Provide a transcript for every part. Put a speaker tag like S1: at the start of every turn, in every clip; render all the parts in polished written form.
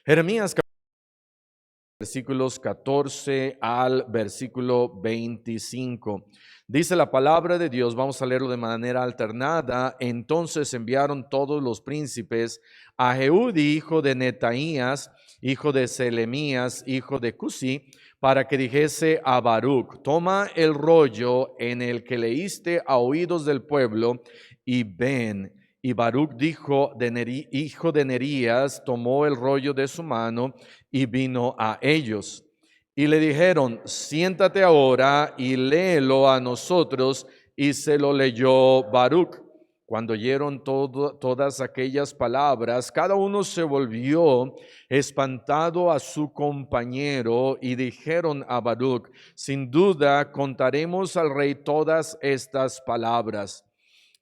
S1: Jeremías, versículos 14 al versículo 25. Dice la palabra de Dios, vamos a leerlo de manera alternada. Entonces enviaron todos los príncipes a Jehudi, hijo de Netaías, hijo de Selemías, hijo de Cusi, para que dijese a Baruc: toma el rollo en el que leíste a oídos del pueblo y ven. Y Baruc hijo de Nerías tomó el rollo de su mano y vino a ellos. Y le dijeron: siéntate ahora y léelo a nosotros. Y se lo leyó Baruc. Cuando oyeron todas aquellas palabras, cada uno se volvió espantado a su compañero, y dijeron a Baruc: sin duda contaremos al rey todas estas palabras.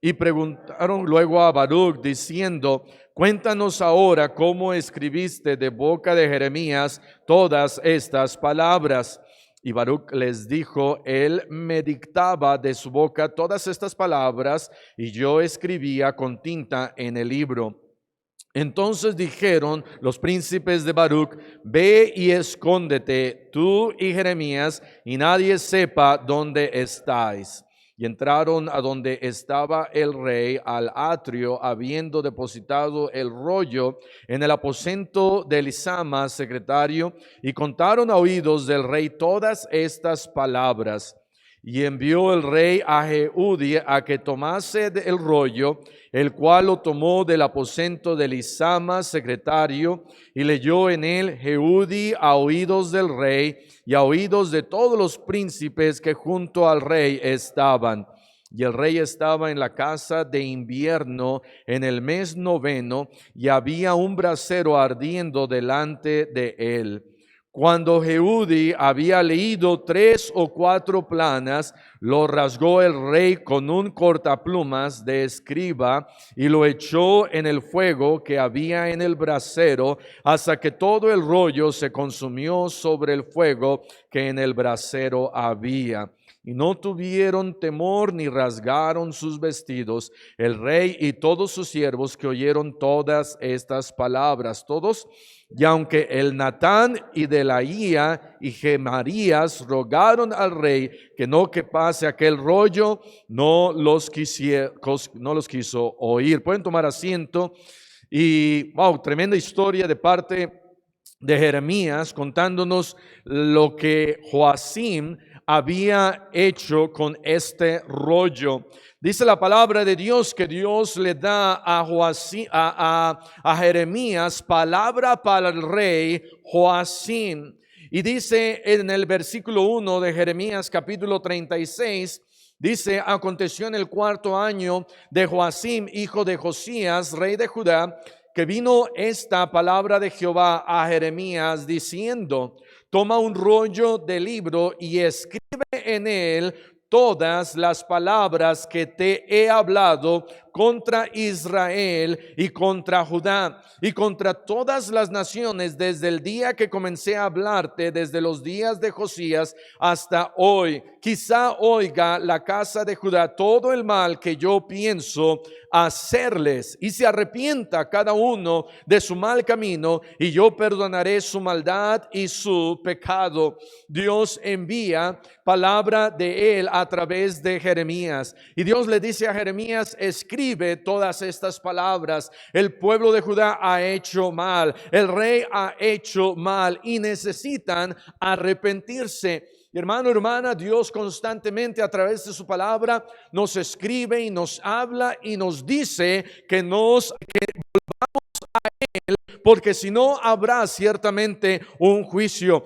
S1: Y preguntaron luego a Baruc diciendo: cuéntanos ahora cómo escribiste de boca de Jeremías todas estas palabras. Y Baruc les dijo: él me dictaba de su boca todas estas palabras, y yo escribía con tinta en el libro. Entonces dijeron los príncipes de Baruc: ve y escóndete tú y Jeremías, y nadie sepa dónde estáis. Y entraron a donde estaba el rey, al atrio, habiendo depositado el rollo en el aposento de Elisama, secretario, y contaron a oídos del rey todas estas palabras. Y envió el rey a Jehudi a que tomase el rollo, el cual lo tomó del aposento de Elisama, secretario, y leyó en él Jehudi a oídos del rey y a oídos de todos los príncipes que junto al rey estaban. Y el rey estaba en la casa de invierno en el mes 9, y había un brasero ardiendo delante de él. Cuando Jehudi había leído 3 o 4 planas, lo rasgó el rey con un cortaplumas de escriba y lo echó en el fuego que había en el brasero, hasta que todo el rollo se consumió sobre el fuego que en el brasero había. Y no tuvieron temor ni rasgaron sus vestidos, el rey y todos sus siervos que oyeron todas estas palabras. Todos. Y aunque el Natán y Delaía y Gemarías rogaron al rey que no quepase aquel rollo, no los quiso oír. Pueden tomar asiento. Y wow, tremenda historia de parte de Jeremías, contándonos lo que Joacim había hecho con este rollo. Dice la palabra de Dios que Dios le da a Jeremías palabra para el rey Joacim. Y dice en el versículo 1 de Jeremías capítulo 36, dice: aconteció en el 4º año de Joacim, hijo de Josías, rey de Judá, que vino esta palabra de Jehová a Jeremías diciendo: toma un rollo de libro y escribe en él todas las palabras que te he hablado contra Israel y contra Judá y contra todas las naciones, desde el día que comencé a hablarte, desde los días de Josías hasta hoy. Quizá oiga la casa de Judá todo el mal que yo pienso hacerles, y se arrepienta cada uno de su mal camino, y yo perdonaré su maldad y su pecado. Dios envía palabra de él a través de Jeremías, y Dios le dice a Jeremías: escribe todas estas palabras. El pueblo de Judá ha hecho mal, el rey ha hecho mal, y necesitan arrepentirse. Hermano, hermana, Dios constantemente a través de su palabra nos escribe y nos habla y nos dice que volvamos a Él, porque si no habrá ciertamente un juicio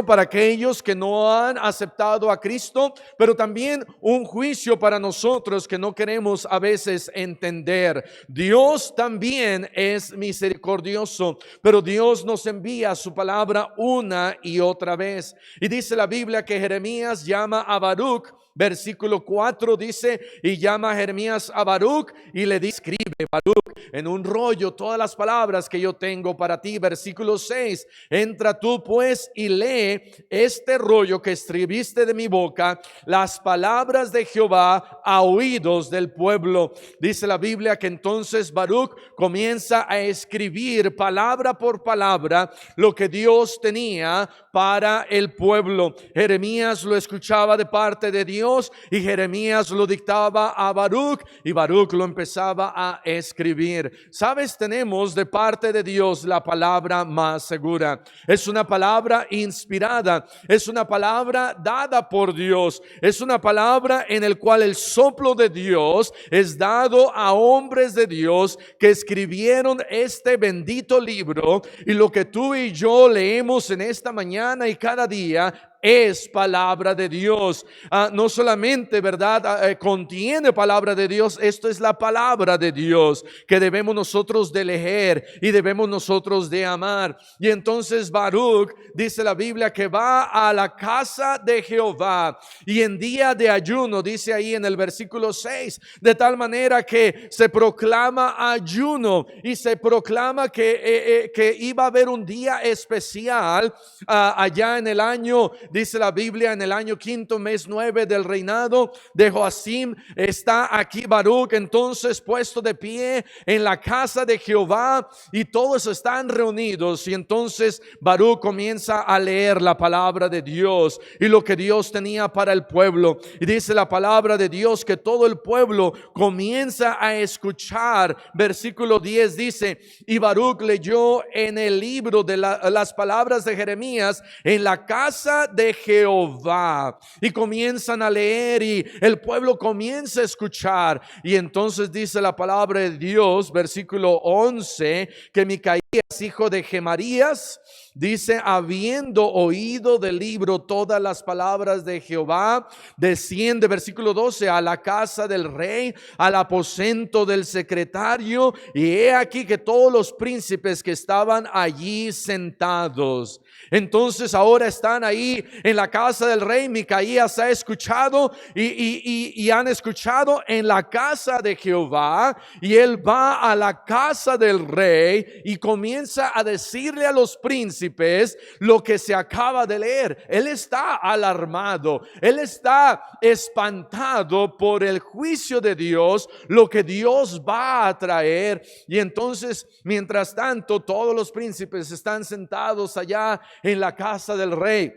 S1: para aquellos que no han aceptado a Cristo, pero también un juicio para nosotros que no queremos a veces entender. Dios también es misericordioso, pero Dios nos envía su palabra una y otra vez. Y dice la Biblia que Jeremías llama a Baruc Versículo 4 dice, y llama a Jeremías a Baruc y le dice, escribe Baruc en un rollo todas las palabras que yo tengo para ti. Versículo 6, entra tú pues y lee este rollo que escribiste de mi boca, las palabras de Jehová a oídos del pueblo. Dice la Biblia que entonces Baruc comienza a escribir palabra por palabra lo que Dios tenía para el pueblo. Jeremías lo escuchaba de parte de Dios y Jeremías lo dictaba a Baruc y Baruc lo empezaba a escribir. Sabes, tenemos de parte de Dios la palabra más segura. Es una palabra inspirada, es una palabra dada por Dios, es una palabra en el cual el soplo de Dios es dado a hombres de Dios que escribieron este bendito libro, y lo que tú y yo leemos en esta mañana y cada día es palabra de Dios. No solamente, ¿verdad? Contiene palabra de Dios. Esto es la palabra de Dios que debemos nosotros de leer y debemos nosotros de amar. Y entonces Baruc, dice la Biblia, que va a la casa de Jehová y en día de ayuno, dice ahí en el versículo 6, de tal manera que se proclama ayuno y se proclama que iba a haber un día especial allá en el año, dice la Biblia, en el año quinto, mes 9 del reinado de Joacim. Está aquí Baruc entonces puesto de pie en la casa de Jehová y todos están reunidos, y entonces Baruc comienza a leer la palabra de Dios y lo que Dios tenía para el pueblo. Y dice la palabra de Dios que todo el pueblo comienza a escuchar. Versículo 10 dice, y Baruc leyó en el libro de las palabras de Jeremías en la casa de Jehová, y comienzan a leer y el pueblo comienza a escuchar. Y entonces dice la palabra de Dios, versículo 11, que Micaías, hijo de Gemarías, dice, habiendo oído del libro todas las palabras de Jehová, desciende, versículo 12, a la casa del rey, al aposento del secretario, y he aquí que todos los príncipes que estaban allí sentados. Entonces ahora están ahí en la casa del rey. Micaías ha escuchado y han escuchado en la casa de Jehová, y él va a la casa del rey y comienza a decirle a los príncipes lo que se acaba de leer. Él está alarmado, él está espantado por el juicio de Dios, lo que Dios va a traer. Y entonces, mientras tanto, todos los príncipes están sentados allá en la casa del rey.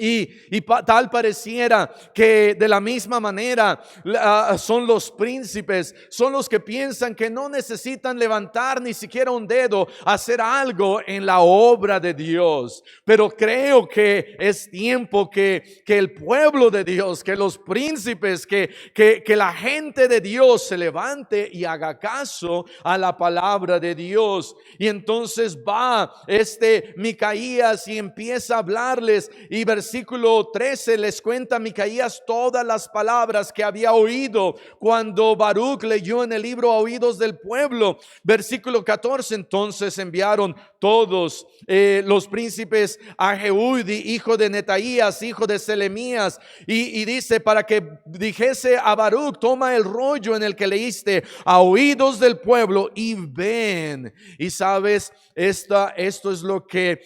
S1: Y tal pareciera que de la misma manera son los príncipes, son los que piensan que no necesitan levantar ni siquiera un dedo, hacer algo en la obra de Dios. Pero creo que es tiempo que el pueblo de Dios, que los príncipes, que la gente de Dios se levante y haga caso a la palabra de Dios. Y entonces va Micaías y empieza a hablarles, y versículo 13 les cuenta Micaías todas las palabras que había oído cuando Baruc leyó en el libro a oídos del pueblo. Versículo 14, entonces enviaron todos los príncipes a Jehudi, hijo de Netaías, hijo de Selemías, y dice, para que dijese a Baruc, toma el rollo en el que leíste a oídos del pueblo y ven. Y sabes, esto es lo que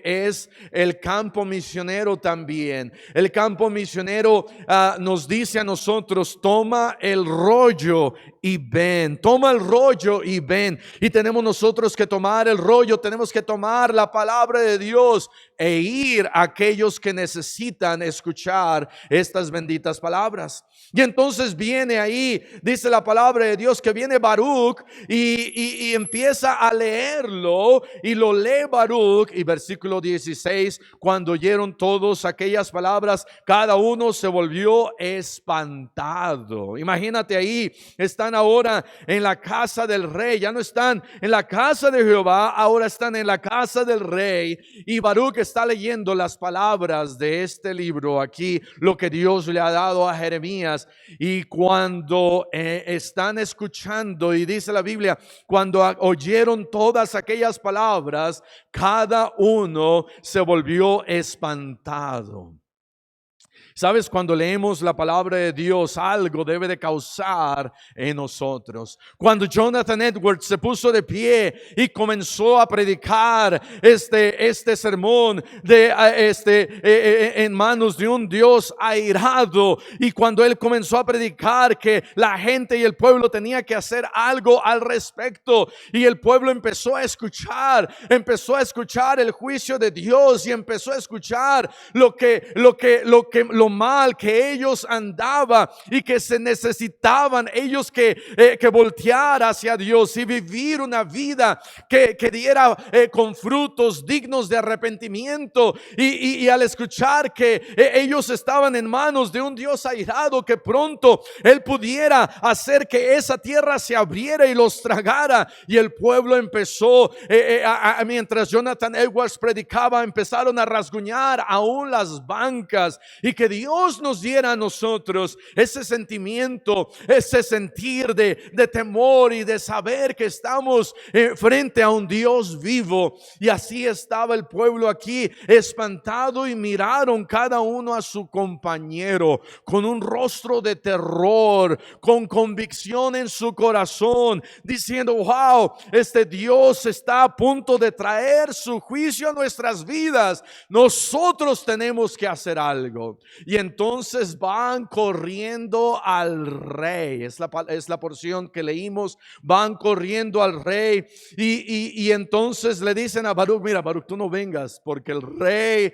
S1: es el campo misionero también. El campo misionero nos dice a nosotros, toma el rollo y ven, toma el rollo y ven. Y tenemos nosotros que tomar el rollo, tenemos que tomar la palabra de Dios e ir a aquellos que necesitan escuchar estas benditas palabras. Y entonces viene ahí, dice la palabra de Dios, que viene Baruc y empieza a leerlo, y lo lee Baruc. Y versículo 16, cuando oyeron todos aquellas palabras, cada uno se volvió espantado. Imagínate ahí, están ahora en la casa del rey, ya no están en la casa de Jehová, ahora están en la casa del rey, y Baruc está leyendo las palabras de este libro aquí, lo que Dios le ha dado a Jeremías. Y cuando están escuchando, y dice la Biblia, cuando oyeron todas aquellas palabras, cada uno se volvió espantado. Sabes, cuando leemos la palabra de Dios, algo debe de causar en nosotros. Cuando Jonathan Edwards se puso de pie y comenzó a predicar este sermón en manos de un Dios airado, y cuando él comenzó a predicar que la gente y el pueblo tenía que hacer algo al respecto, y el pueblo empezó a escuchar el juicio de Dios, y empezó a escuchar lo mal que ellos andaban, y que se necesitaban ellos que voltear hacia Dios y vivir una vida que diera con frutos dignos de arrepentimiento, y al escuchar que ellos estaban en manos de un Dios airado, que pronto él pudiera hacer que esa tierra se abriera y los tragara. Y el pueblo empezó, mientras Jonathan Edwards predicaba, empezaron a rasguñar aún las bancas, y que Dios nos diera a nosotros ese sentimiento, ese sentir de temor y de saber que estamos frente a un Dios vivo. Y así estaba el pueblo aquí, espantado, y miraron cada uno a su compañero con un rostro de terror, con convicción en su corazón, diciendo: wow, este Dios está a punto de traer su juicio a nuestras vidas. Nosotros tenemos que hacer algo. Y entonces van corriendo al rey. Es la porción que leímos. Van corriendo al rey, y entonces le dicen a Baruch: mira, Baruch, tú no vengas, porque el rey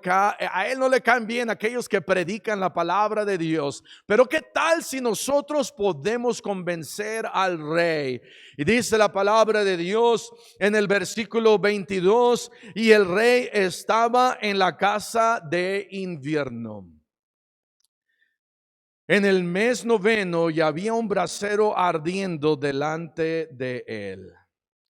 S1: a él no le caen bien aquellos que predican la palabra de Dios. Pero ¿qué tal si nosotros podemos convencer al rey? Y dice la palabra de Dios en el versículo 22: y el rey estaba en la casa de invierno en el mes noveno, y había un brasero ardiendo delante de él.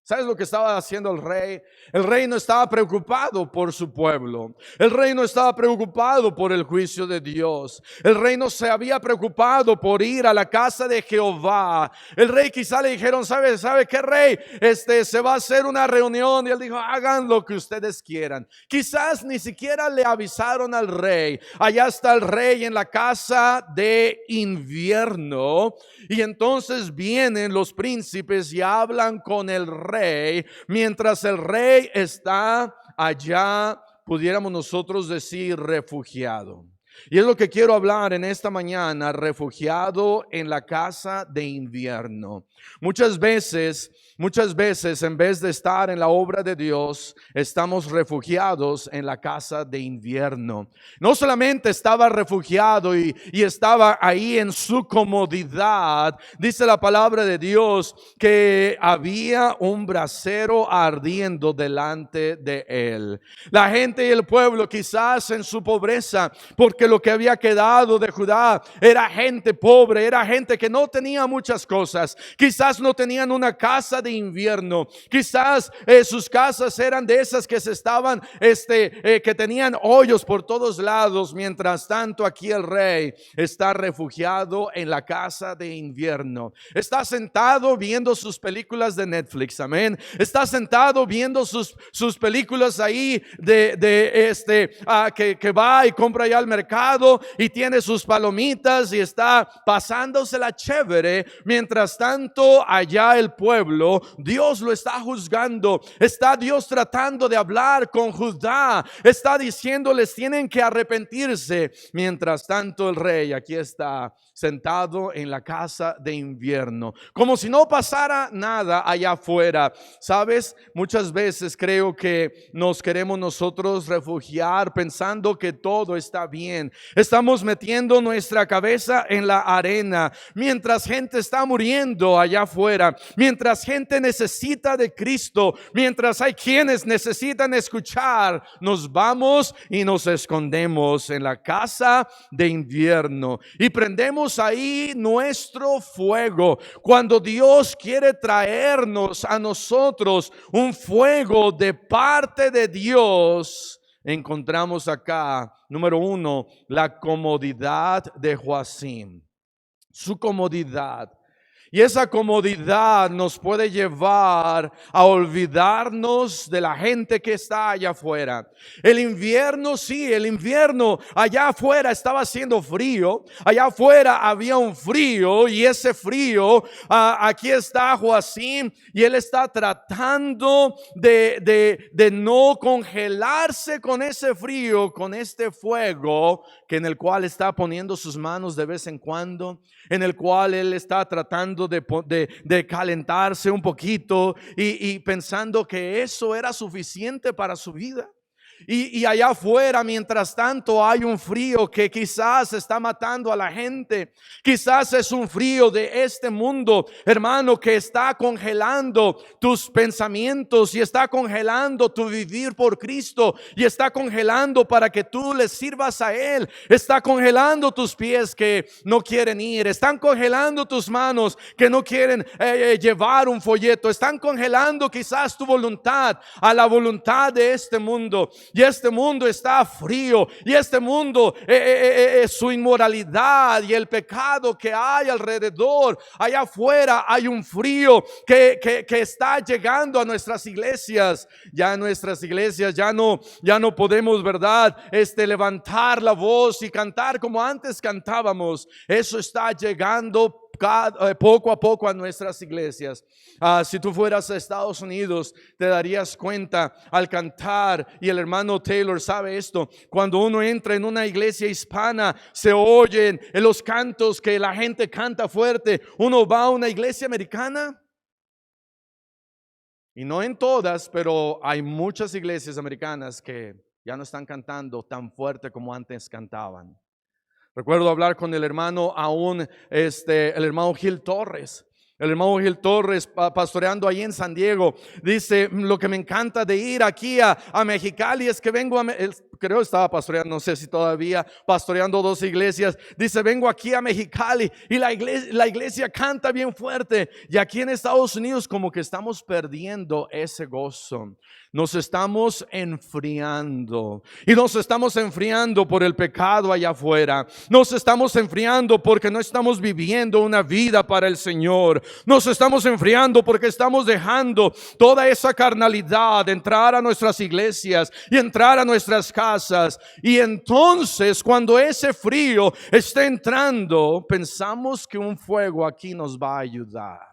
S1: ¿Sabes lo que estaba haciendo el rey? El rey no estaba preocupado por su pueblo. El rey no estaba preocupado por el juicio de Dios. El rey no se había preocupado por ir a la casa de Jehová. El rey quizá le dijeron: ¿sabe qué, rey? Se va a hacer una reunión. Y él dijo: hagan lo que ustedes quieran. Quizás ni siquiera le avisaron al rey. Allá está el rey en la casa de invierno. Y entonces vienen los príncipes y hablan con el rey, mientras el rey está allá, pudiéramos nosotros decir, refugiado. Y es lo que quiero hablar en esta mañana: refugiado en la casa de invierno. Muchas veces, en vez de estar en la obra de Dios, estamos refugiados en la casa de invierno. No solamente estaba refugiado y estaba ahí en su comodidad. Dice la palabra de Dios que había un brasero ardiendo delante de él. La gente y el pueblo, quizás en su pobreza, porque lo que había quedado de Judá era gente pobre, era gente que no tenía muchas cosas. Quizás no tenían una casa de invierno. Quizás sus casas eran de esas que se estaban, que tenían hoyos por todos lados. Mientras tanto, aquí el rey está refugiado en la casa de invierno. Está sentado viendo sus películas de Netflix. Amén. Está sentado viendo sus películas ahí que va y compra ya al mercado y tiene sus palomitas y está pasándosela chévere. Mientras tanto, allá el pueblo, Dios lo está juzgando. Está Dios tratando de hablar con Judá. Está diciéndoles: tienen que arrepentirse. Mientras tanto, el rey aquí está sentado en la casa de invierno, como si no pasara nada allá afuera. Sabes, muchas veces creo que nos queremos nosotros refugiar pensando que todo está bien. Estamos metiendo nuestra cabeza en la arena mientras gente está muriendo allá afuera, mientras gente necesita de Cristo, mientras hay quienes necesitan escuchar. Nos vamos y nos escondemos en la casa de invierno y prendemos ahí nuestro fuego. Cuando Dios quiere traernos a nosotros un fuego de parte de Dios, encontramos acá, número uno, la comodidad de Joacim. Su comodidad. Y esa comodidad nos puede llevar a olvidarnos de la gente que está allá afuera. El invierno, sí, el invierno allá afuera estaba haciendo frío. Allá afuera había un frío y ese frío, aquí está Joacim y él está tratando de no congelarse con ese frío, con este fuego que en el cual está poniendo sus manos de vez en cuando, en el cual él está tratando de calentarse un poquito y pensando que eso era suficiente para su vida. Y allá afuera, mientras tanto, hay un frío que quizás está matando a la gente. Quizás es un frío de este mundo, hermano, que está congelando tus pensamientos y está congelando tu vivir por Cristo y está congelando para que tú le sirvas a Él. Está congelando tus pies que no quieren ir. Están congelando tus manos que no quieren llevar un folleto. Están congelando quizás tu voluntad a la voluntad de este mundo. Y este mundo está frío. Y este mundo, su inmoralidad y el pecado que hay alrededor, allá afuera hay un frío que está llegando a nuestras iglesias. Ya en nuestras iglesias ya no podemos, ¿verdad? Levantar la voz y cantar como antes cantábamos. Eso está llegando poco a poco a nuestras iglesias. Si tú fueras a Estados Unidos, te darías cuenta al cantar, y el hermano Taylor sabe esto, cuando uno entra en una iglesia hispana, se oyen en los cantos que la gente canta fuerte. Uno va a una iglesia americana, y no en todas, pero hay muchas iglesias americanas que ya no están cantando tan fuerte como antes cantaban. Recuerdo hablar con el hermano el hermano Gil Torres. El hermano Gil Torres, pastoreando ahí en San Diego, dice: lo que me encanta de ir aquí a Mexicali es que vengo creo estaba pastoreando, no sé si todavía pastoreando 2 iglesias. Dice: vengo aquí a Mexicali y la iglesia canta bien fuerte. Y aquí en Estados Unidos como que estamos perdiendo ese gozo. Nos estamos enfriando. Y nos estamos enfriando por el pecado allá afuera. Nos estamos enfriando porque no estamos viviendo una vida para el Señor. Nos estamos enfriando porque estamos dejando toda esa carnalidad entrar a nuestras iglesias y entrar a nuestras casas. Y entonces, cuando ese frío está entrando, pensamos que un fuego aquí nos va a ayudar.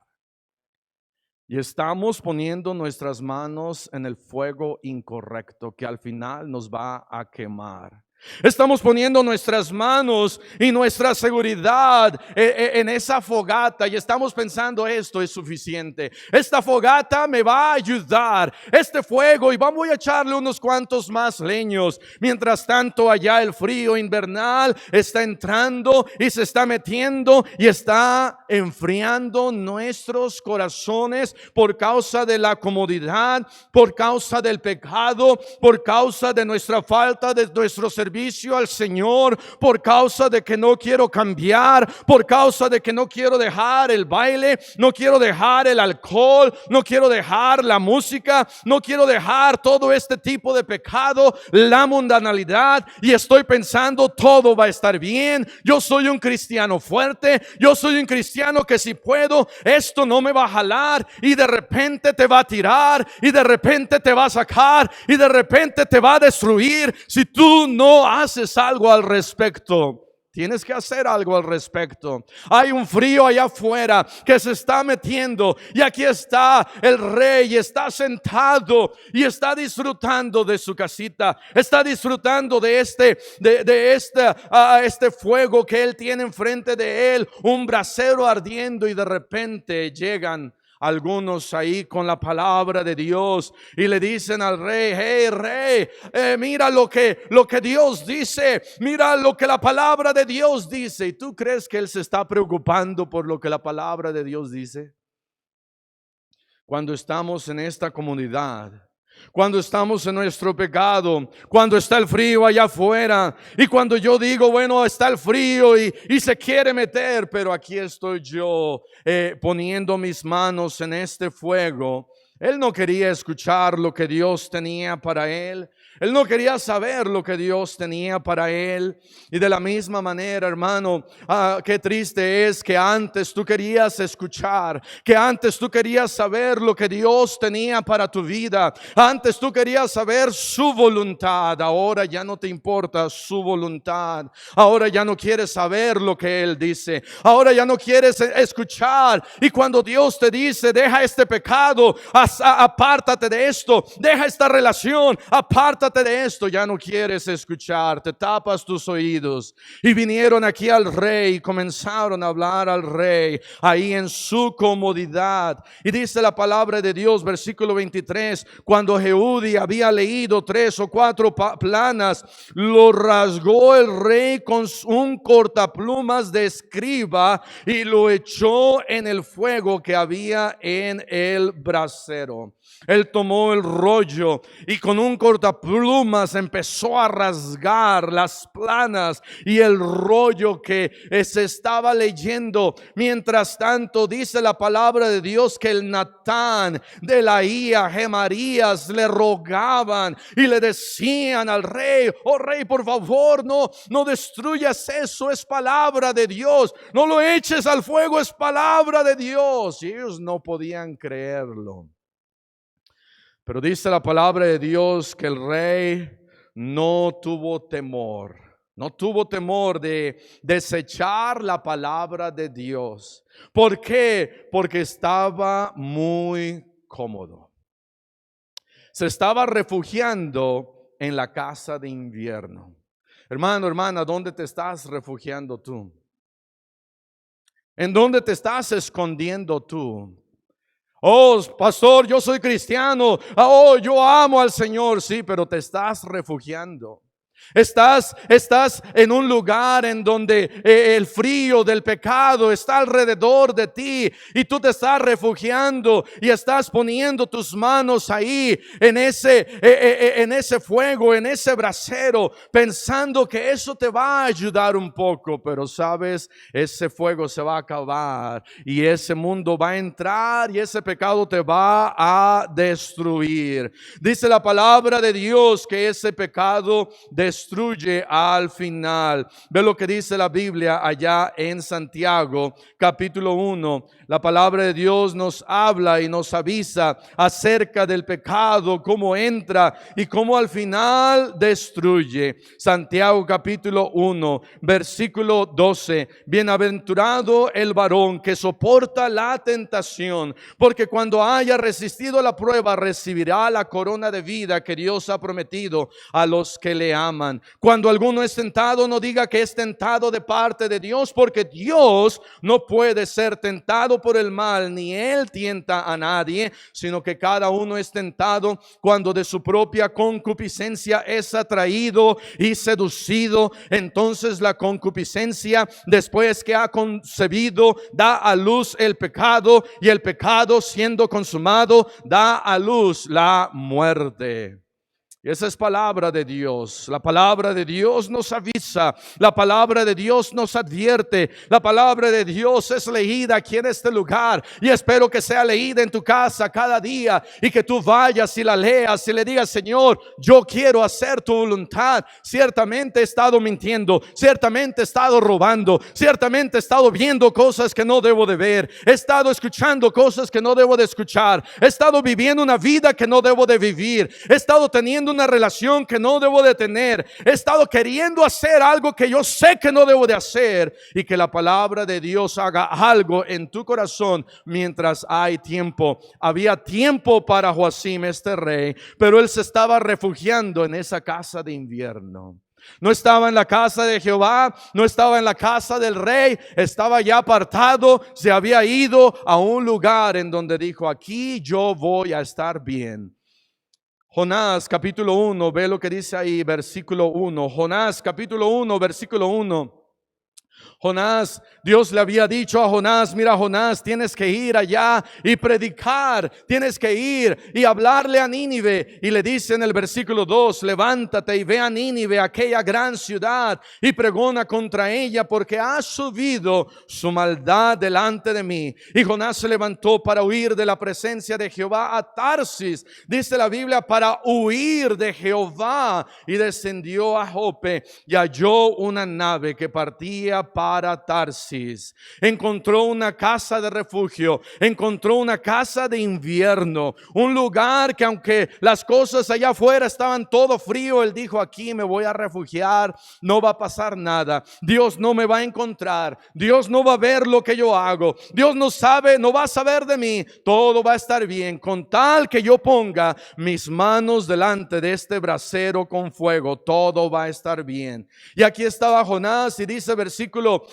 S1: Y estamos poniendo nuestras manos en el fuego incorrecto, que al final nos va a quemar. Estamos poniendo nuestras manos y nuestra seguridad en esa fogata y estamos pensando: esto es suficiente, esta fogata me va a ayudar, este fuego, y voy a echarle unos cuantos más leños. Mientras tanto, allá el frío invernal está entrando y se está metiendo y está enfriando nuestros corazones por causa de la comodidad, por causa del pecado, por causa de nuestra falta de nuestro servicio al Señor, por causa de que no quiero cambiar, por causa de que no quiero dejar el baile, no quiero dejar el alcohol, no quiero dejar la música, no quiero dejar todo este tipo de pecado, la mundanalidad, y estoy pensando: todo va a estar bien, yo soy un cristiano fuerte, yo soy un cristiano que si puedo, esto no me va a jalar, y de repente te va a tirar, y de repente te va a sacar, y de repente te va a destruir si tú no haces algo al respecto. Tienes que hacer algo al respecto. Hay un frío allá afuera que se está metiendo, y aquí está el rey, está sentado y está disfrutando de su casita, está disfrutando de este fuego que él tiene enfrente de él, un brasero ardiendo, y de repente llegan algunos ahí con la palabra de Dios y le dicen al rey: hey rey, mira lo que Dios dice, mira lo que la palabra de Dios dice. ¿Y tú crees que él se está preocupando por lo que la palabra de Dios dice? Cuando estamos en esta comunidad, cuando estamos en nuestro pecado, cuando está el frío allá afuera, y cuando yo digo: bueno, está el frío y se quiere meter, pero aquí estoy yo poniendo mis manos en este fuego, Él no quería escuchar lo que Dios tenía para él. Él no quería saber lo que Dios tenía para él. Y de la misma manera, hermano, qué triste es que antes tú querías escuchar, que antes tú querías saber lo que Dios tenía para tu vida. Antes tú querías saber su voluntad. Ahora ya no te importa su voluntad. Ahora ya no quieres saber lo que Él dice. Ahora ya no quieres escuchar. Y cuando Dios te dice, deja este pecado, apártate de esto, deja esta relación, apártate de esto, ya no quieres escuchar, te tapas tus oídos. Y vinieron aquí al rey y comenzaron a hablar al rey ahí en su comodidad. Y dice la palabra de Dios, versículo 23, cuando Jehudi había leído 3 o 4 planas, lo rasgó el rey con un cortaplumas de escriba y lo echó en el fuego que había en el brasero. Él tomó el rollo y con un cortaplumas empezó a rasgar las planas y el rollo que se estaba leyendo. Mientras tanto, dice la palabra de Dios que el Natán de la Hía, Gemarías, le rogaban y le decían al rey: oh rey, por favor, no destruyas eso, es palabra de Dios, no lo eches al fuego, es palabra de Dios. Y ellos no podían creerlo. Pero dice la palabra de Dios que el rey no tuvo temor. No tuvo temor de desechar la palabra de Dios. ¿Por qué? Porque estaba muy cómodo. Se estaba refugiando en la casa de invierno. Hermano, hermana, ¿dónde te estás refugiando tú? ¿En dónde te estás escondiendo tú? Oh, pastor, yo soy cristiano. Oh, yo amo al Señor. Sí, pero te estás refugiando. Estás en un lugar en donde el frío del pecado está alrededor de ti y tú te estás refugiando y estás poniendo tus manos ahí en ese fuego, en ese brasero, pensando que eso te va a ayudar un poco, pero sabes, ese fuego se va a acabar y ese mundo va a entrar y ese pecado te va a destruir. Dice la palabra de Dios que ese pecado destruye al final. Ve lo que dice la Biblia allá en Santiago capítulo 1. La palabra de Dios nos habla y nos avisa acerca del pecado, cómo entra y cómo al final destruye. Santiago capítulo 1 versículo 12. Bienaventurado el varón que soporta la tentación, porque cuando haya resistido la prueba recibirá la corona de vida que Dios ha prometido a los que le aman. Cuando alguno es tentado, no diga que es tentado de parte de Dios, porque Dios no puede ser tentado por el mal, ni Él tienta a nadie, sino que cada uno es tentado cuando de su propia concupiscencia es atraído y seducido. Entonces la concupiscencia, después que ha concebido, da a luz el pecado, y el pecado, siendo consumado, da a luz la muerte. Y esa es palabra de Dios. La palabra de Dios nos avisa, la palabra de Dios nos advierte, la palabra de Dios es leída aquí en este lugar y espero que sea leída en tu casa cada día y que tú vayas y la leas y le digas: Señor, yo quiero hacer tu voluntad. Ciertamente he estado mintiendo, ciertamente he estado robando, ciertamente he estado viendo cosas que no debo de ver, he estado escuchando cosas que no debo de escuchar, he estado viviendo una vida que no debo de vivir, he estado teniendo una relación que no debo de tener, he estado queriendo hacer algo que yo sé que no debo de hacer. Y que la palabra de Dios haga algo en tu corazón mientras hay tiempo. Había tiempo para Joacim, este rey, pero él se estaba refugiando en esa casa de invierno. No estaba en la casa de Jehová, no estaba en la casa del rey, estaba ya apartado, se había ido a un lugar en donde dijo: aquí yo voy a estar bien. Jonás capítulo 1, ve lo que dice ahí, versículo 1. Jonás capítulo 1, versículo 1. Jonás, Dios le había dicho a Jonás, mira Jonás, tienes que ir allá y predicar, tienes que ir y hablarle a Nínive. Y le dice en el versículo 2, levántate y ve a Nínive, aquella gran ciudad, y pregona contra ella, porque ha subido su maldad delante de mí. Y Jonás se levantó para huir de la presencia de Jehová a Tarsis, dice la Biblia, para huir de Jehová, y descendió a Jope y halló una nave que partía para Tarsis. Encontró una casa de refugio, encontró una casa de invierno, un lugar que aunque las cosas allá afuera estaban todo frío, él dijo, aquí me voy a refugiar, no va a pasar nada, Dios no me va a encontrar, Dios no va a ver lo que yo hago, Dios no sabe, no va a saber de mí, todo va a estar bien, con tal que yo ponga mis manos delante de este brasero con fuego, todo va a estar bien. Y aquí estaba Jonás, y dice versículo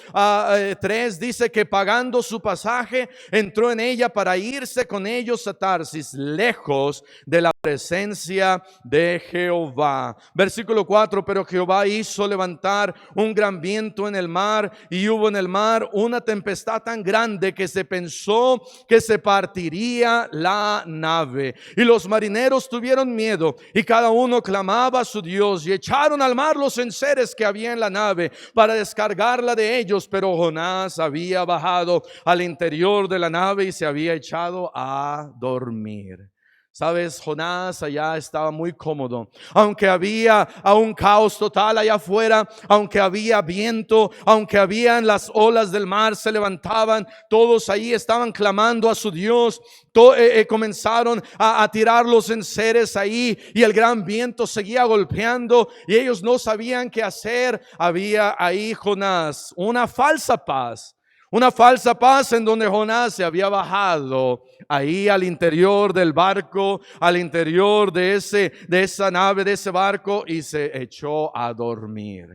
S1: 3, dice que pagando su pasaje entró en ella para irse con ellos a Tarsis, lejos de la presencia de Jehová. Versículo 4, pero Jehová hizo levantar un gran viento en el mar, y hubo en el mar una tempestad tan grande que se pensó que se partiría la nave. Y los marineros tuvieron miedo, y cada uno clamaba a su Dios, y echaron al mar los enseres que había en la nave para descargarla de ellos. Pero Jonás había bajado al interior de la nave y se había echado a dormir. Sabes, Jonás allá estaba muy cómodo, aunque había un caos total allá afuera, aunque había viento, aunque habían las olas del mar se levantaban, todos ahí estaban clamando a su Dios. Comenzaron a tirar los enseres ahí, y el gran viento seguía golpeando, y ellos no sabían qué hacer. Había ahí Jonás, una falsa paz en donde Jonás se había bajado ahí al interior del barco, al interior de esa nave, de ese barco, y se echó a dormir.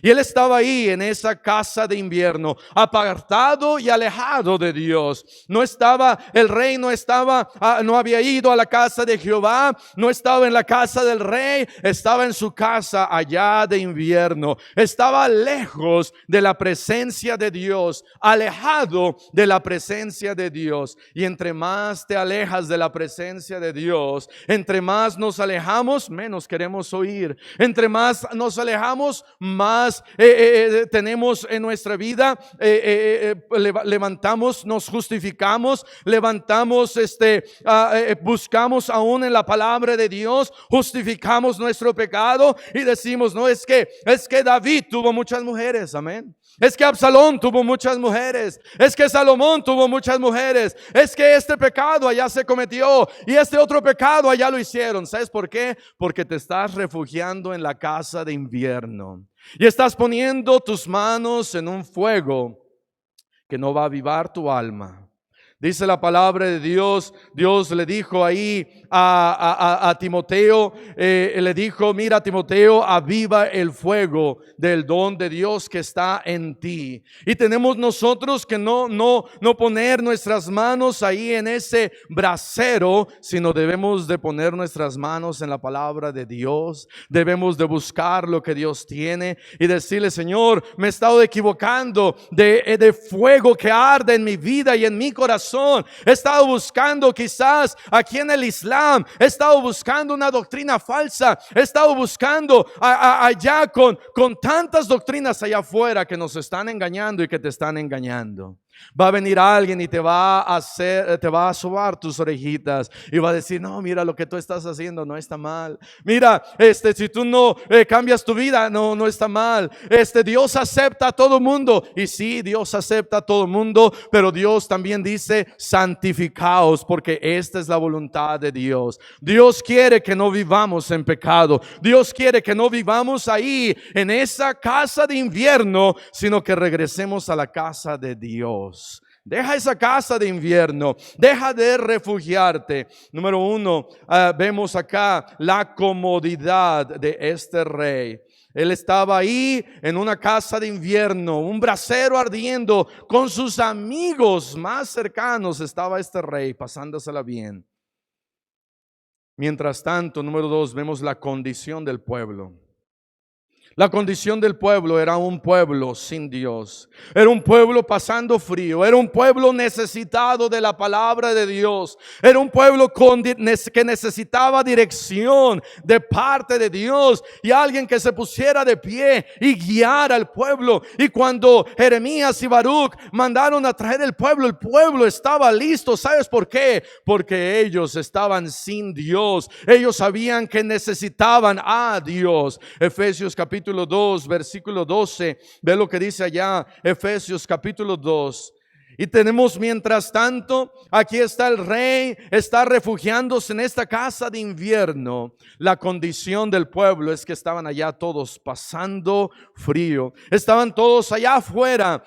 S1: Y él estaba ahí en esa casa de invierno, apartado y alejado de Dios. No estaba, el rey no estaba, no había ido a la casa de Jehová, no estaba en la casa del rey, estaba en su casa allá de invierno. Estaba lejos de la presencia de Dios, alejado de la presencia de Dios. Y entre más te alejas de la presencia de Dios, entre más nos alejamos, menos queremos oír. Entre más nos alejamos, más tenemos en nuestra vida, levantamos, nos justificamos, levantamos, buscamos aún en la palabra de Dios, justificamos nuestro pecado y decimos, no, es que David tuvo muchas mujeres, amén. Es que Absalón tuvo muchas mujeres, es que Salomón tuvo muchas mujeres, es que este pecado allá se cometió y este otro pecado allá lo hicieron. ¿Sabes por qué? Porque te estás refugiando en la casa de invierno y estás poniendo tus manos en un fuego que no va a avivar tu alma. Dice la palabra de Dios, Dios le dijo ahí a Timoteo, le dijo, mira Timoteo, aviva el fuego del don de Dios que está en ti. Y tenemos nosotros que no poner nuestras manos ahí en ese brasero, sino debemos de poner nuestras manos en la palabra de Dios. Debemos de buscar lo que Dios tiene y decirle, Señor, me he estado equivocando de fuego que arde en mi vida y en mi corazón. He estado buscando quizás aquí en el Islam, he estado buscando una doctrina falsa, he estado buscando allá con tantas doctrinas allá afuera que nos están engañando y que te están engañando. Va a venir alguien y te va a sobar tus orejitas y va a decir, no, mira, lo que tú estás haciendo no está mal. Mira, si tú no cambias tu vida, no está mal. Dios acepta a todo mundo. Y sí, Dios acepta a todo mundo, pero Dios también dice, santificaos, porque esta es la voluntad de Dios. Dios quiere que no vivamos en pecado. Dios quiere que no vivamos ahí en esa casa de invierno, sino que regresemos a la casa de Dios. Deja esa casa de invierno, deja de refugiarte. Número 1, vemos acá la comodidad de este rey. Él estaba ahí en una casa de invierno, un brasero ardiendo, con sus amigos más cercanos estaba este rey pasándosela bien. Mientras tanto, número 2, vemos la condición del pueblo. La condición del pueblo era un pueblo sin Dios. Era un pueblo pasando frío. Era un pueblo necesitado de la palabra de Dios. Era un pueblo que necesitaba dirección de parte de Dios. Y alguien que se pusiera de pie y guiara al pueblo. Y cuando Jeremías y Baruch mandaron a traer el pueblo estaba listo. ¿Sabes por qué? Porque ellos estaban sin Dios. Ellos sabían que necesitaban a Dios. Efesios capítulo 2, versículo 12. Ve lo que dice allá, Efesios capítulo 2. Y tenemos, mientras tanto, aquí está el rey, está refugiándose en esta casa de invierno. La condición del pueblo es que estaban allá todos pasando frío. Estaban todos allá afuera,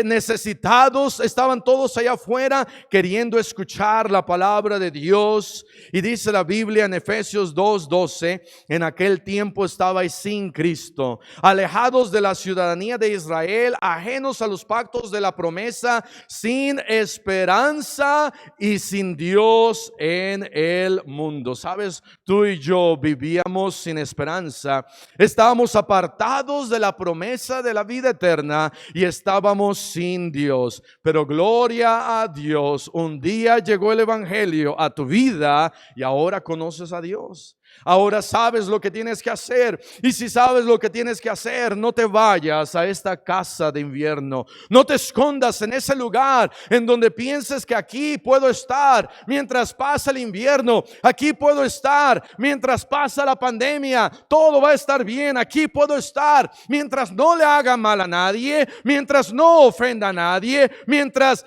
S1: necesitados. Estaban todos allá afuera queriendo escuchar la palabra de Dios. Y dice la Biblia en Efesios 2:12, en aquel tiempo estabais sin Cristo, alejados de la ciudadanía de Israel, ajenos a los pactos de la promesa, sin esperanza y sin Dios en el mundo. Sabes, tú y yo vivíamos sin esperanza, estábamos apartados de la promesa de la vida eterna y estábamos sin Dios. Pero gloria a Dios, un día llegó el evangelio a tu vida y ahora conoces a Dios. Ahora sabes lo que tienes que hacer. Y si sabes lo que tienes que hacer, no te vayas a esta casa de invierno. No te escondas en ese lugar en donde pienses que aquí puedo estar mientras pasa el invierno. Aquí puedo estar mientras pasa la pandemia. Todo va a estar bien. Aquí puedo estar mientras no le haga mal a nadie, mientras no ofenda a nadie, mientras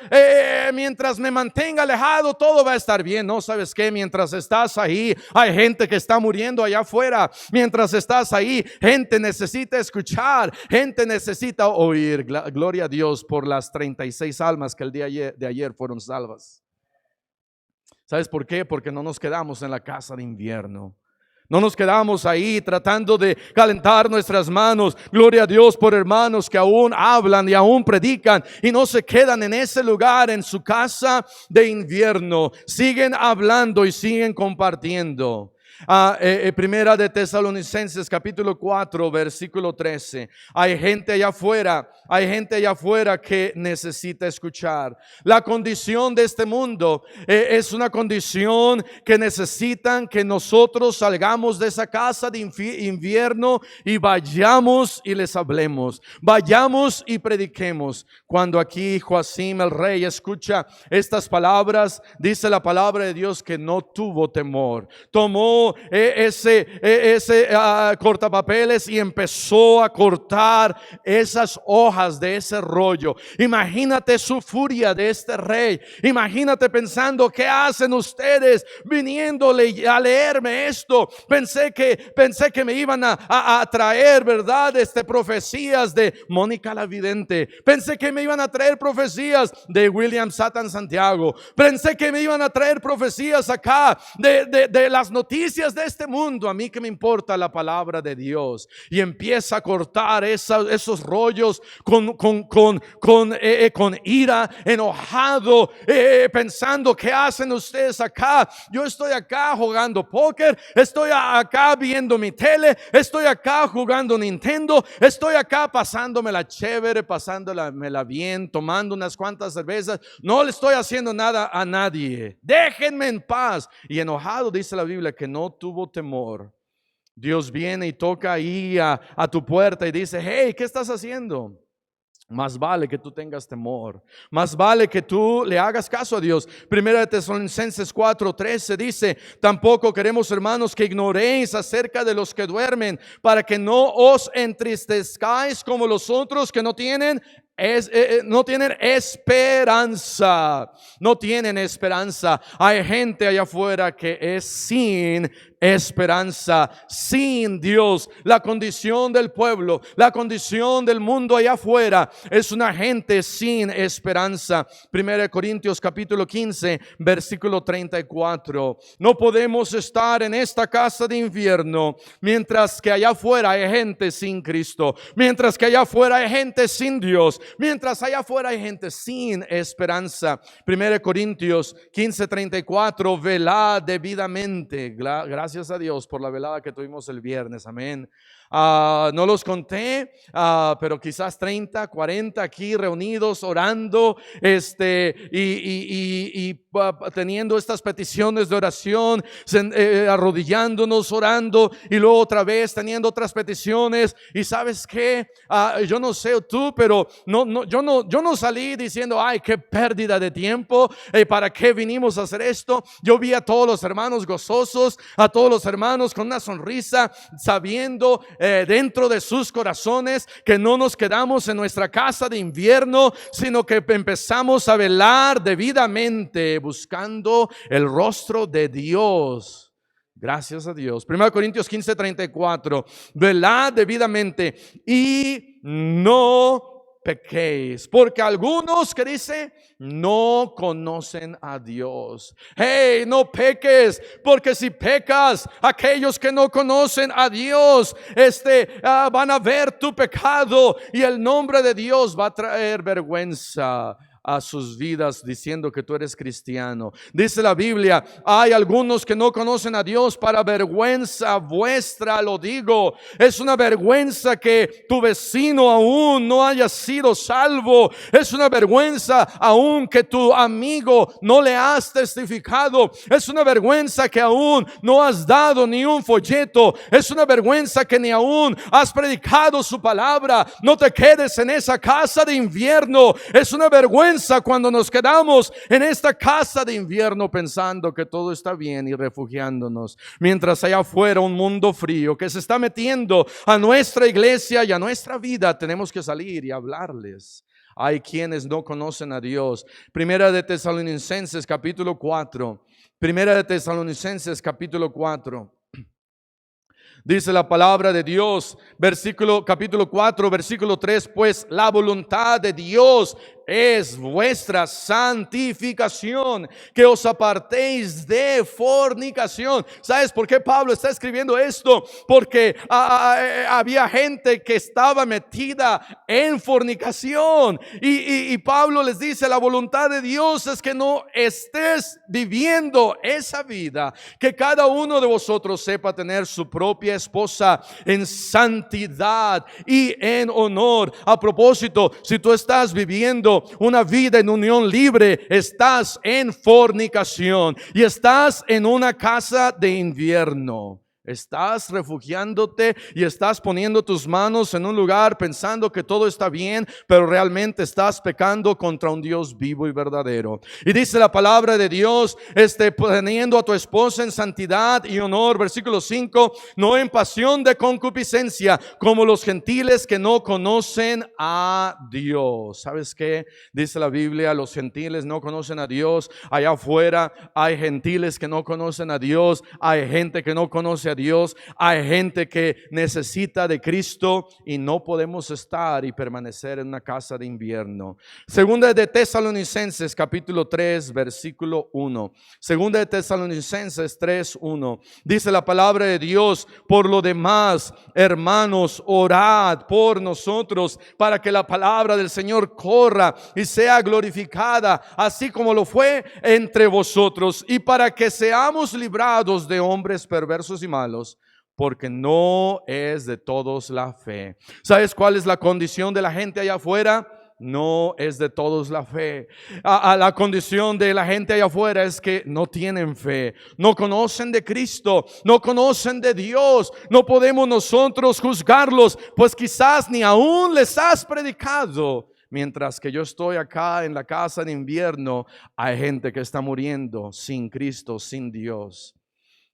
S1: me mantenga alejado, todo va a estar bien. No, ¿sabes qué? Mientras estás ahí, hay gente que está muriendo allá afuera. Mientras estás ahí, gente necesita escuchar, gente necesita oír. Gloria a Dios por las 36 almas que el día de ayer fueron salvas. ¿Sabes por qué? Porque no nos quedamos en la casa de invierno. No nos quedamos ahí tratando de calentar nuestras manos. Gloria a Dios por hermanos que aún hablan y aún predican y no se quedan en ese lugar, en su casa de invierno. Siguen hablando y siguen compartiendo. Primera de Tesalonicenses capítulo 4 versículo 13. Hay gente allá afuera que necesita escuchar. La condición de este mundo es una condición que necesitan que nosotros salgamos de esa casa de invierno y vayamos y les hablemos, vayamos y prediquemos. Cuando aquí Joacim el rey escucha estas palabras, dice la palabra de Dios que no tuvo temor. Tomó ese cortapapeles y empezó a cortar esas hojas de ese rollo. Imagínate su furia de este rey. Imagínate pensando, ¿qué hacen ustedes viniéndole a leerme esto? Pensé que me iban a traer, ¿verdad? Profecías de Mónica la vidente. Pensé que me iban a traer profecías de William Satan Santiago. Pensé que me iban a traer profecías acá de las noticias de este mundo. A mí que me importa la palabra de Dios. Y empieza a cortar esos rollos con ira, enojado, pensando, ¿qué hacen ustedes acá? Yo estoy acá jugando póker, estoy acá viendo mi tele, estoy acá jugando Nintendo, estoy acá pasándomela chévere, pasándomela bien, tomando unas cuantas cervezas. No le estoy haciendo nada a nadie, déjenme en paz. Y enojado, dice la Biblia, que no tuvo temor. Dios viene y toca ahí a tu puerta y dice, hey, ¿qué estás haciendo? Más vale que tú tengas temor, más vale que tú le hagas caso a Dios. Primera de Tesalonicenses 4:13 dice, tampoco queremos, hermanos, que ignoréis acerca de los que duermen, para que no os entristezcáis como los otros que no tienen esperanza. No tienen esperanza. Hay gente allá afuera que es sin esperanza, sin Dios. La condición del pueblo, la condición del mundo allá afuera es una gente sin esperanza. 1 Corintios capítulo 15 versículo 34. No podemos estar en esta casa de invierno mientras que allá afuera hay gente sin Cristo, mientras que allá afuera hay gente sin Dios, mientras allá afuera hay gente sin esperanza. 1 Corintios 15:34, velad debidamente. Gracias a Dios por la velada que tuvimos el viernes, amén. No los conté, pero quizás 30, 40 aquí reunidos orando, teniendo estas peticiones de oración, arrodillándonos, orando, y luego otra vez teniendo otras peticiones. Y sabes qué, yo no sé tú, pero yo no salí diciendo, ay, qué pérdida de tiempo, ¿para qué vinimos a hacer esto? Yo vi a todos los hermanos gozosos, a todos los hermanos con una sonrisa, sabiendo dentro de sus corazones que no nos quedamos en nuestra casa de invierno, sino que empezamos a velar debidamente, buscando el rostro de Dios. Gracias a Dios. 1 Corintios 15:34, velad debidamente y no pequéis, porque algunos, que dice, no conocen a Dios. Hey, no peques, porque si pecas, aquellos que no conocen a Dios van a ver tu pecado, y el nombre de Dios va a traer vergüenza a sus vidas, diciendo que tú eres cristiano. Dice la Biblia, hay algunos que no conocen a Dios, para vergüenza vuestra lo digo. Es una vergüenza que tu vecino aún no haya sido salvo. Es una vergüenza aún que tu amigo no le has testificado. Es una vergüenza que aún no has dado ni un folleto. Es una vergüenza que ni aún has predicado su palabra. No te quedes en esa casa de invierno. Es una vergüenza cuando nos quedamos en esta casa de invierno pensando que todo está bien y refugiándonos, mientras allá afuera un mundo frío que se está metiendo a nuestra iglesia y a nuestra vida. Tenemos que salir y hablarles. Hay quienes no conocen a Dios. Primera de Tesalonicenses capítulo 4. Primera de Tesalonicenses capítulo 4. Dice la palabra de Dios, capítulo 4, versículo 3, pues la voluntad de Dios es vuestra santificación, que os apartéis de fornicación. ¿Sabes por qué Pablo está escribiendo esto? Porque había gente que estaba metida en fornicación, y Pablo les dice, la voluntad de Dios es que no estés viviendo esa vida, que cada uno de vosotros sepa tener su propia esposa en santidad y en honor. A propósito, si tú estás viviendo una vida en unión libre, estás en fornicación y estás en una casa de invierno. Estás refugiándote y estás poniendo tus manos en un lugar pensando que todo está bien, pero realmente estás pecando contra un Dios vivo y verdadero. Y dice la palabra de Dios, teniendo a tu esposa en santidad y honor, versículo 5, no en pasión de concupiscencia, como los gentiles que no conocen a Dios. ¿Sabes qué? Dice la Biblia, los gentiles no conocen a Dios. Allá afuera hay gentiles que no conocen a Dios, hay gente que no conoce a Dios, hay gente que necesita de Cristo, y no podemos estar y permanecer en una casa de invierno. Segunda de Tesalonicenses capítulo 3 versículo 1. Segunda de Tesalonicenses 3:1. Dice la palabra de Dios, por lo demás, hermanos, orad por nosotros para que la palabra del Señor corra y sea glorificada, así como lo fue entre vosotros, y para que seamos librados de hombres perversos y malos, porque no es de todos la fe. ¿Sabes cuál es la condición de la gente allá afuera? No es de todos la fe. La condición de la gente allá afuera es que no tienen fe, no conocen de Cristo, no conocen de Dios. No podemos nosotros juzgarlos, pues quizás ni aún les has predicado. Mientras que yo estoy acá en la casa de invierno, hay gente que está muriendo sin Cristo, sin Dios.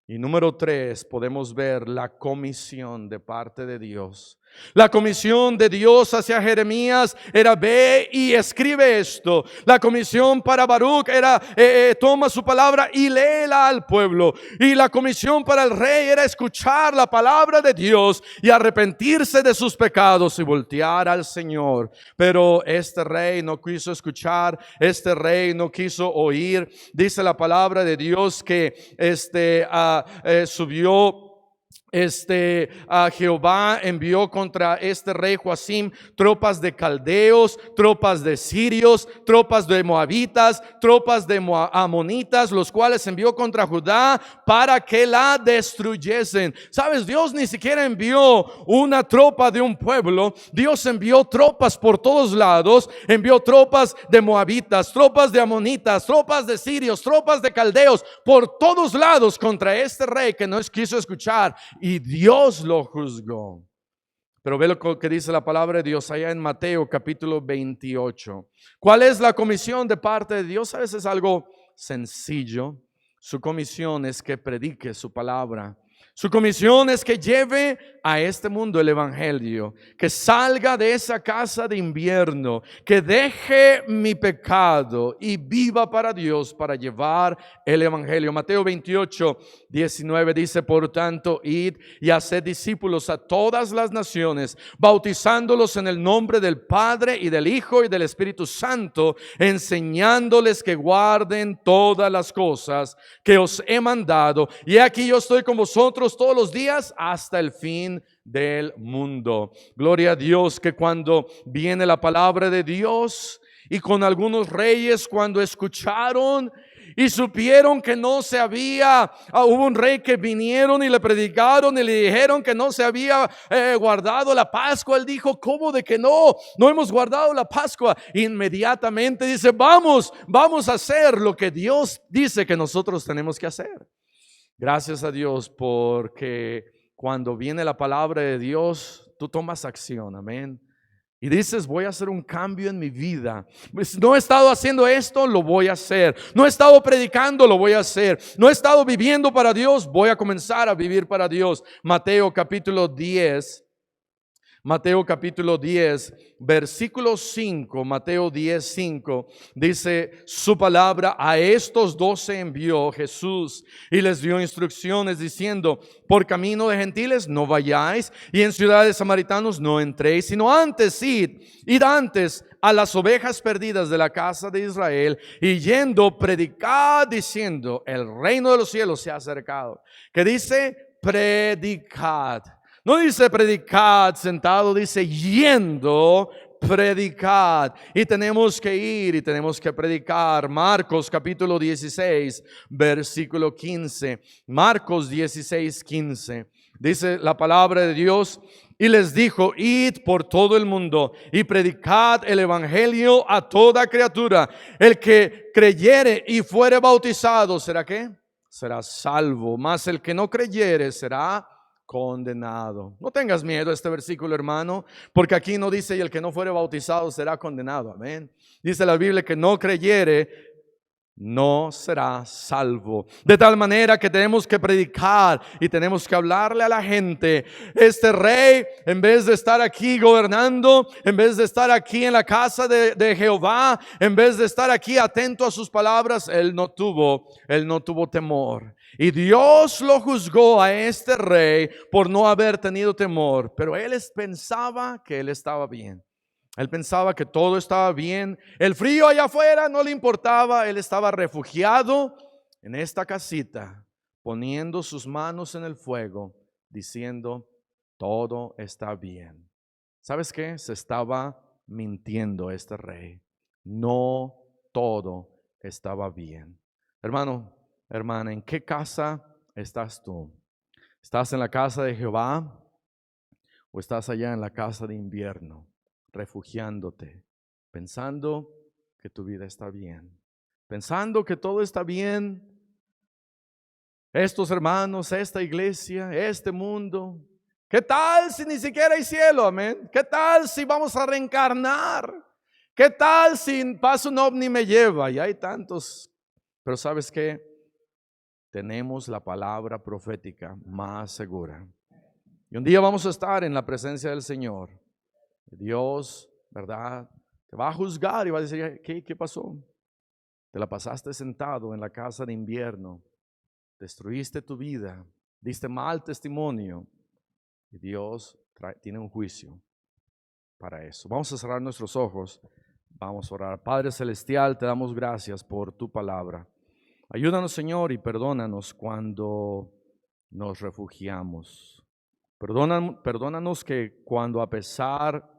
S1: Y número 3, podemos ver la comisión de parte de Dios. La comisión de Dios hacia Jeremías era: ve y escribe esto. La comisión para Baruch era: toma su palabra y léela al pueblo. Y la comisión para el rey era escuchar la palabra de Dios y arrepentirse de sus pecados y voltear al Señor. Pero este rey no quiso escuchar, este rey no quiso oír. Dice la palabra de Dios que subió Jehová envió contra este rey Joacim tropas de caldeos, tropas de sirios, tropas de moabitas, tropas de amonitas, los cuales envió contra Judá para que la destruyesen. Sabes, Dios ni siquiera envió una tropa de un pueblo. Dios envió tropas por todos lados. Envió tropas de moabitas, tropas de amonitas, tropas de sirios, tropas de caldeos, por todos lados contra este rey que no quiso escuchar. Y Dios lo juzgó. Pero ve lo que dice la palabra de Dios allá en Mateo capítulo 28. ¿Cuál es la comisión de parte de Dios? A veces es algo sencillo. Su comisión es que predique su palabra. Su comisión es que lleve a este mundo el evangelio, que salga de esa casa de invierno, que deje mi pecado y viva para Dios para llevar el evangelio. Mateo 28, 19 dice: por tanto, id y haced discípulos a todas las naciones, bautizándolos en el nombre del Padre y del Hijo y del Espíritu Santo, enseñándoles que guarden todas las cosas que os he mandado. Y aquí yo estoy con vosotros todos los días hasta el fin del mundo. Gloria a Dios, que cuando viene la palabra de Dios, y con algunos reyes cuando escucharon y supieron que no se había, hubo un rey que vinieron y le predicaron y le dijeron que no se había guardado la Pascua. Él dijo: ¿cómo de que no hemos guardado la Pascua? Inmediatamente dice: vamos a hacer lo que Dios dice que nosotros tenemos que hacer. Gracias a Dios, porque cuando viene la palabra de Dios, tú tomas acción, amén. Y dices: voy a hacer un cambio en mi vida. No he estado haciendo esto, lo voy a hacer. No he estado predicando, lo voy a hacer. No he estado viviendo para Dios, voy a comenzar a vivir para Dios. Mateo capítulo 10, versículo 5, Mateo 10, 5, dice su palabra: a estos 12 envió Jesús y les dio instrucciones diciendo: por camino de gentiles no vayáis, y en ciudades samaritanos no entréis, sino antes id antes a las ovejas perdidas de la casa de Israel, y yendo predicad diciendo: el reino de los cielos se ha acercado. ¿Qué dice? Predicad. No dice predicad sentado, dice yendo, predicad. Y tenemos que ir y tenemos que predicar. Marcos capítulo 16, versículo 15. Marcos 16, 15. Dice la palabra de Dios: y les dijo: id por todo el mundo y predicad el evangelio a toda criatura. El que creyere y fuere bautizado, ¿será qué? Será salvo. Mas el que no creyere será condenado. No tengas miedo a este versículo, hermano, porque aquí no dice: y el que no fuere bautizado será condenado. Amén. Dice la Biblia que no creyere no será salvo. De tal manera que tenemos que predicar y tenemos que hablarle a la gente. Este rey, en vez de estar aquí gobernando, en vez de estar aquí en la casa de Jehová, en vez de estar aquí atento a sus palabras, él no tuvo temor. Y Dios lo juzgó a este rey por no haber tenido temor. Pero él pensaba que él estaba bien. Él pensaba que todo estaba bien. El frío allá afuera no le importaba. Él estaba refugiado en esta casita, poniendo sus manos en el fuego, diciendo: todo está bien. ¿Sabes qué? Se estaba mintiendo este rey. No todo estaba bien. Hermano, hermana, ¿en qué casa estás tú? ¿Estás en la casa de Jehová o estás allá en la casa de invierno, refugiándote, pensando que tu vida está bien, pensando que todo está bien? Estos hermanos, esta iglesia, este mundo, ¿qué tal si ni siquiera hay cielo? Amén. ¿Qué tal si vamos a reencarnar? ¿Qué tal si pasa un ovni y me lleva? Y hay tantos. Pero ¿sabes qué? Tenemos la palabra profética más segura. Y un día vamos a estar en la presencia del Señor. Dios, ¿verdad?, te va a juzgar y va a decir: ¿qué pasó? Te la pasaste sentado en la casa de invierno, destruiste tu vida, diste mal testimonio, y Dios tiene un juicio para eso. Vamos a cerrar nuestros ojos, vamos a orar. Padre celestial, te damos gracias por tu palabra. Ayúdanos, Señor, y perdónanos cuando nos refugiamos. Perdónanos que cuando a pesar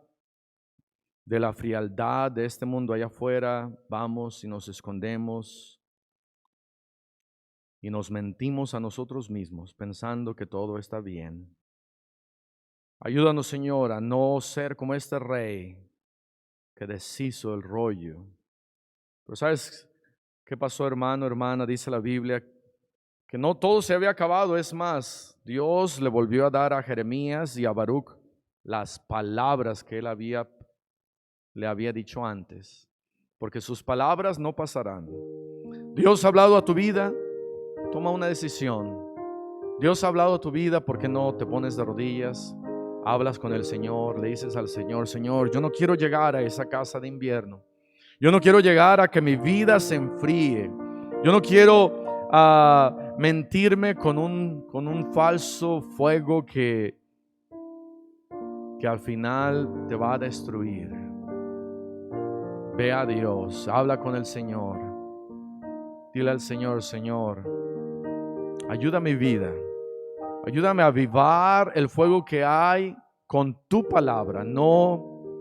S1: de la frialdad de este mundo allá afuera, vamos y nos escondemos y nos mentimos a nosotros mismos pensando que todo está bien. Ayúdanos, Señor, a no ser como este rey que deshizo el rollo. Pero ¿sabes qué pasó, hermano, hermana? Dice la Biblia que no todo se había acabado. Es más, Dios le volvió a dar a Jeremías y a Baruch las palabras que él le había dicho antes, porque sus palabras no pasarán. Dios ha hablado a tu vida, toma una decisión. Dios ha hablado a tu vida, ¿por qué no te pones de rodillas? Hablas con el Señor, le dices al Señor: Señor, yo no quiero llegar a esa casa de invierno. Yo no quiero llegar a que mi vida se enfríe. Yo no quiero mentirme con un falso fuego que al final te va a destruir. Ve a Dios, habla con el Señor. Dile al Señor: Señor, ayuda mi vida. Ayúdame a avivar el fuego que hay con tu palabra, no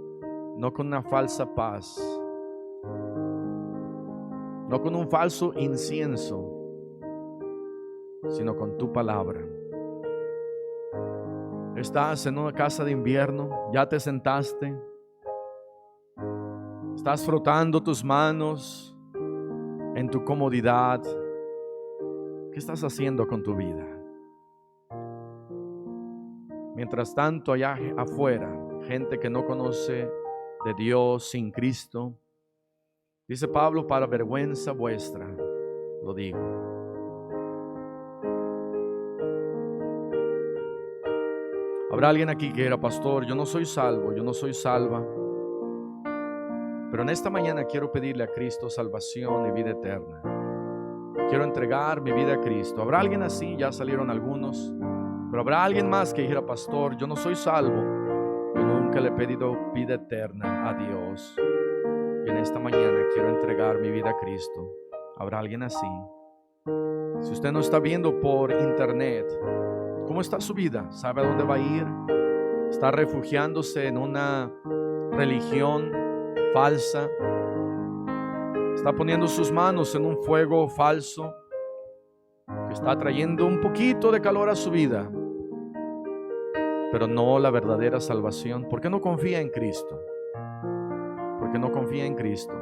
S1: con una falsa paz, no con un falso incienso, sino con tu palabra. Estás en una casa de invierno, ya te sentaste, estás frotando tus manos en tu comodidad. ¿Qué estás haciendo con tu vida? Mientras tanto, allá afuera, gente que no conoce de Dios, sin Cristo, dice Pablo: para vergüenza vuestra lo digo. Habrá alguien aquí que era: pastor, yo no soy salvo, yo no soy salva, pero en esta mañana quiero pedirle a Cristo salvación y vida eterna. Quiero entregar mi vida a Cristo. ¿Habrá alguien así? Ya salieron algunos. Pero habrá alguien más que dijera: pastor, yo no soy salvo, yo nunca le he pedido vida eterna a Dios, y en esta mañana quiero entregar mi vida a Cristo. ¿Habrá alguien así? Si usted no está viendo por internet, ¿cómo está su vida? ¿Sabe a dónde va a ir? ¿Está refugiándose en una religión falsa? ¿Está poniendo sus manos en un fuego falso que está trayendo un poquito de calor a su vida, pero no la verdadera salvación? ¿Por qué no confía en Cristo? ¿Por qué no confía en Cristo?